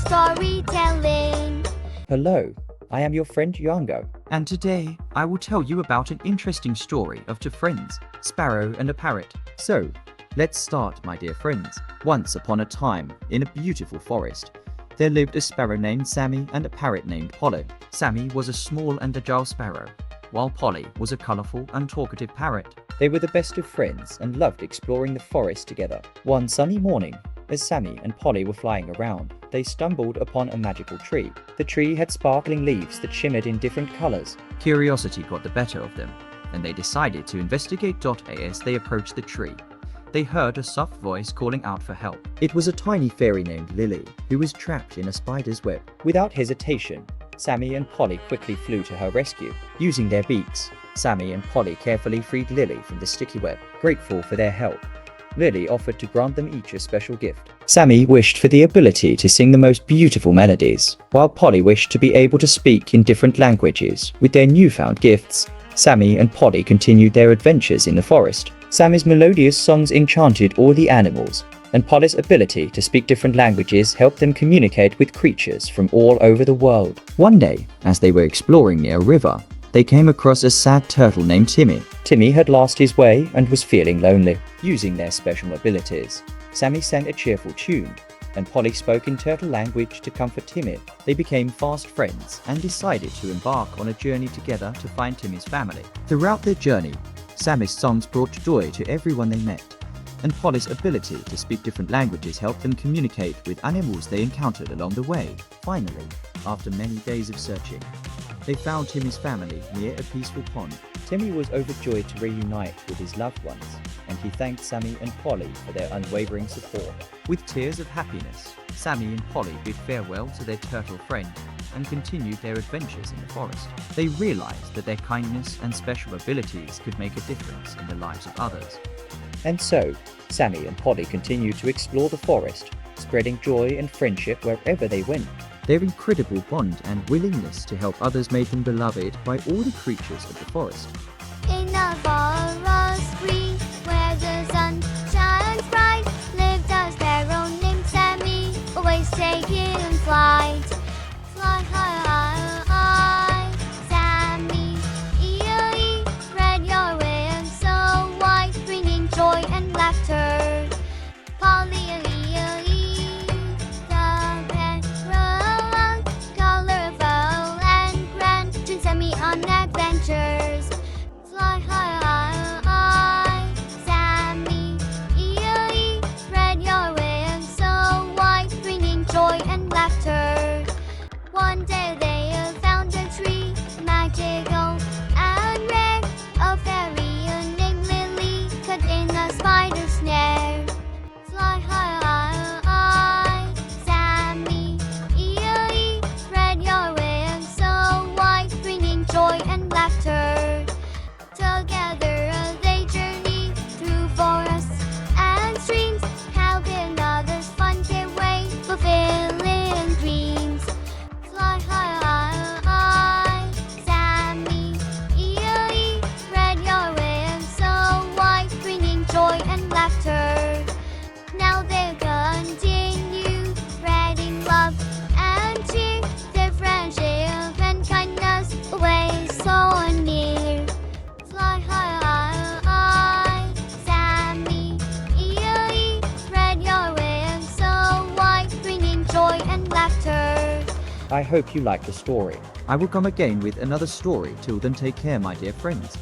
storytelling. Hello, I am your friend Yango. And today, I will tell you about an interesting story of two friends, Sparrow and a Parrot. So, let's start, my dear friends. Once upon a time, in a beautiful forest, there lived a sparrow named Sammy and a parrot named Polly. Sammy was a small and agile sparrow, while Polly was a colorful and talkative parrot. They were the best of friends and loved exploring the forest together. One sunny morning, as Sammy and Polly were flying around, they stumbled upon a magical tree. The tree had sparkling leaves that shimmered in different colors. Curiosity got the better of them, and they decided to investigate. As they approached the tree, they heard a soft voice calling out for help. It was a tiny fairy named Lily, who was trapped in a spider's web. Without hesitation, Sammy and Polly quickly flew to her rescue. Using their beaks, Sammy and Polly carefully freed Lily from the sticky web. Grateful for their help, Lily offered to grant them each a special gift. Sammy wished for the ability to sing the most beautiful melodies, while Polly wished to be able to speak in different languages. With their newfound gifts, Sammy and Polly continued their adventures in the forest. Sammy's melodious songs enchanted all the animals, and Polly's ability to speak different languages helped them communicate with creatures from all over the world. One day, as they were exploring near a river, they came across a sad turtle named Timmy. Timmy had lost his way and was feeling lonely. Using their special abilities, Sammy sang a cheerful tune, and Polly spoke in turtle language to comfort Timmy. They became fast friends and decided to embark on a journey together to find Timmy's family. Throughout their journey, Sammy's songs brought joy to everyone they met, and Polly's ability to speak different languages helped them communicate with animals they encountered along the way. Finally, after many days of searching, they found Timmy's family near a peaceful pond. Timmy was overjoyed to reunite with his loved ones, and he thanked Sammy and Polly for their unwavering support. With tears of happiness, Sammy and Polly bid farewell to their turtle friend and continued their adventures in the forest. They realized that their kindness and special abilities could make a difference in the lives of others. And so, Sammy and Polly continued to explore the forest, spreading joy and friendship wherever they went. Their incredible bond and willingness to help others made them beloved by all the creatures of the forest. In a forest green, where the sun shines bright, lived a sparrow named Sammy, always taking flight. Fly high, high, Sammy, E-E, spread your wings so wide, bringing joy and laughter. Polly, on adventures. Fly high, high, Sammy, E-E, spread your wings so wide, bringing joy and laughter. One day they found a tree, magical and rare, a fairy named Lily, caught in a spider's snare. Fly high, high, Sammy, E-E, spread your wings so wide, bringing joy and laughter. Together they journey through forests and streams, helping others find their way, fulfilling dreams. Fly high, high, Sammy, E-E, spread your wings so wide, bringing joy and laughter. Now they'll continue spreading love and cheer, their friendship and kindness always so near. Fly high, high, Sammy, E-E, spread your wings so wide, bringing joy and laughter. I hope you liked the story. I will come again with another story. Till then, take care, my dear friends.